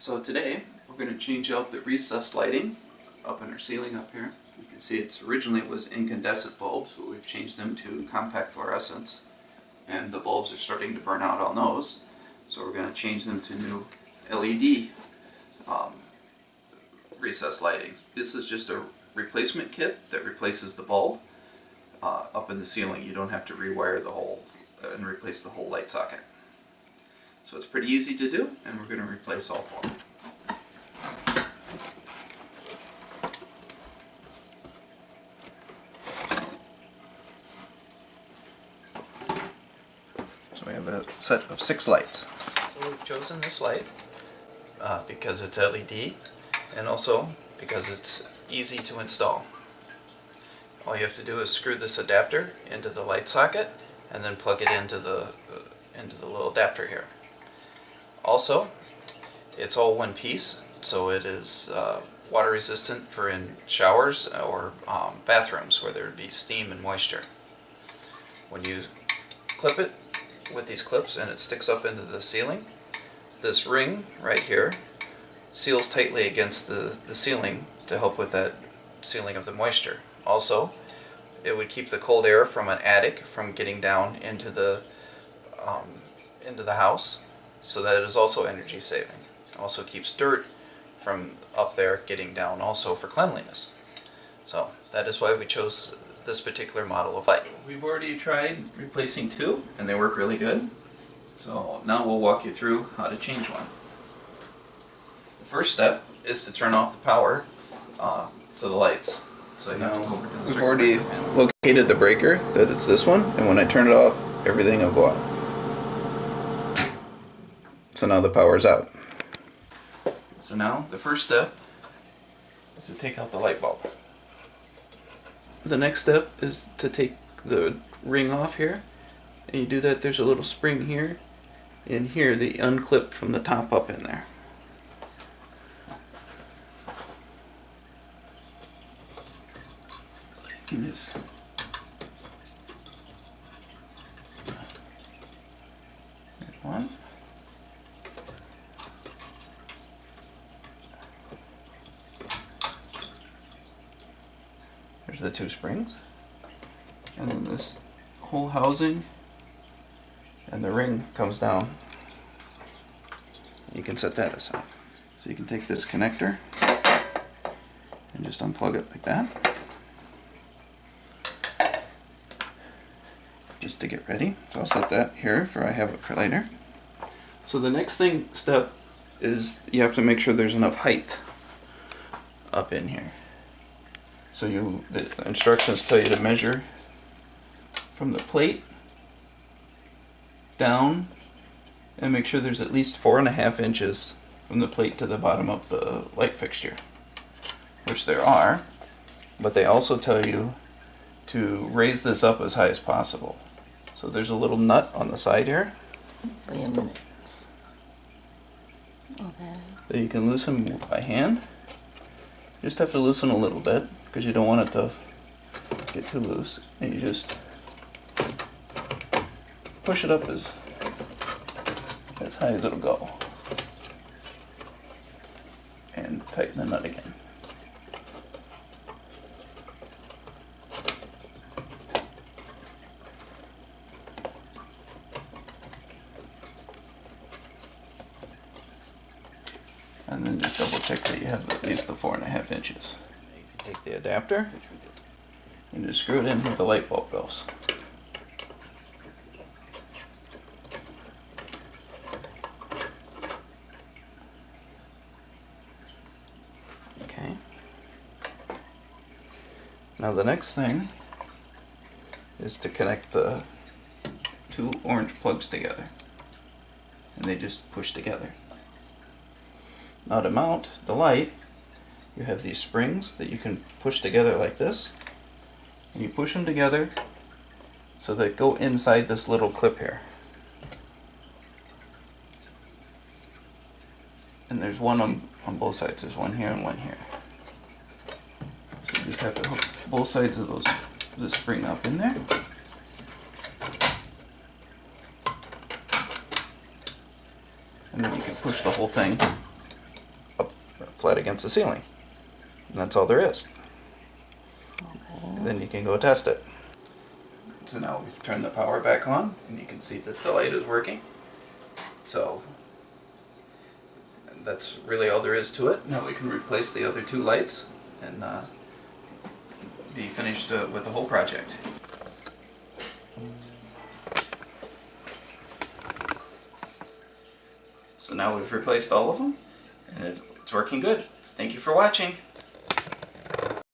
So today we're going to change out the recessed lighting up in our ceiling up here. You can see it was incandescent bulbs, but we've changed them to compact fluorescents, and the bulbs are starting to burn out on those. So we're going to change them to new LED recessed lighting. This is just a replacement kit that replaces the bulb up in the ceiling. You don't have to rewire the whole and replace the whole light socket. So it's pretty easy to do, and we're going to replace all four. So we have a set of 6 lights. So we've chosen this light because it's LED and also because it's easy to install. All you have to do is screw this adapter into the light socket and then plug it into the little adapter here. Also, it's all one piece, so it is water resistant for in showers or bathrooms where there would be steam and moisture. When you clip it with these clips and it sticks up into the ceiling, this ring right here seals tightly against the ceiling to help with that sealing of the moisture. Also, it would keep the cold air from an attic from getting down into the house, so that it is also energy saving. It also keeps dirt from up there getting down, also for cleanliness. So that is why we chose this particular model of light. We've already tried replacing 2 and they work really good. So now we'll walk you through how to change one. The first step is to turn off the power to the lights. So you have to go over to the we've already located the breaker, that it's this one, and when I turn it off, everything will go out. So now the power's out. So now the first step is to take out the light bulb. The next step is to take the ring off here, and you do that, there's a little spring here, and here they unclip from the top up in there. You can just there's one. There's the 2 springs, and then this whole housing and the ring comes down. You can set that aside. So you can take this connector and just unplug it like that, just to get ready. So I'll set that here for I have it for later. So the next step is you have to make sure there's enough height up in here. So the instructions tell you to measure from the plate down and make sure there's at least 4.5 inches from the plate to the bottom of the light fixture, which there are, but they also tell you to raise this up as high as possible. So there's a little nut on the side here. Wait a minute. Okay. That you can loosen by hand. You just have to loosen a little bit because you don't want it to get too loose, and you just push it up as high as it'll go and tighten the nut again. And then just double check that you have at least the 4.5 inches. You can take the adapter and just screw it in where the light bulb goes. Okay. Now the next thing is to connect the 2 orange plugs together. And they just push together. Now to mount the light, you have these springs that you can push together like this, and you push them together so they go inside this little clip here. And there's one on both sides. There's one here and one here. So you just have to hook both sides of the spring up in there. And then you can push the whole thing flat against the ceiling. And that's all there is. Okay. And then you can go test it. So now we've turned the power back on, and you can see that the light is working. So that's really all there is to it. Now we can replace the other 2 lights and be finished with the whole project. So now we've replaced all of them, and it's working good. Thank you for watching.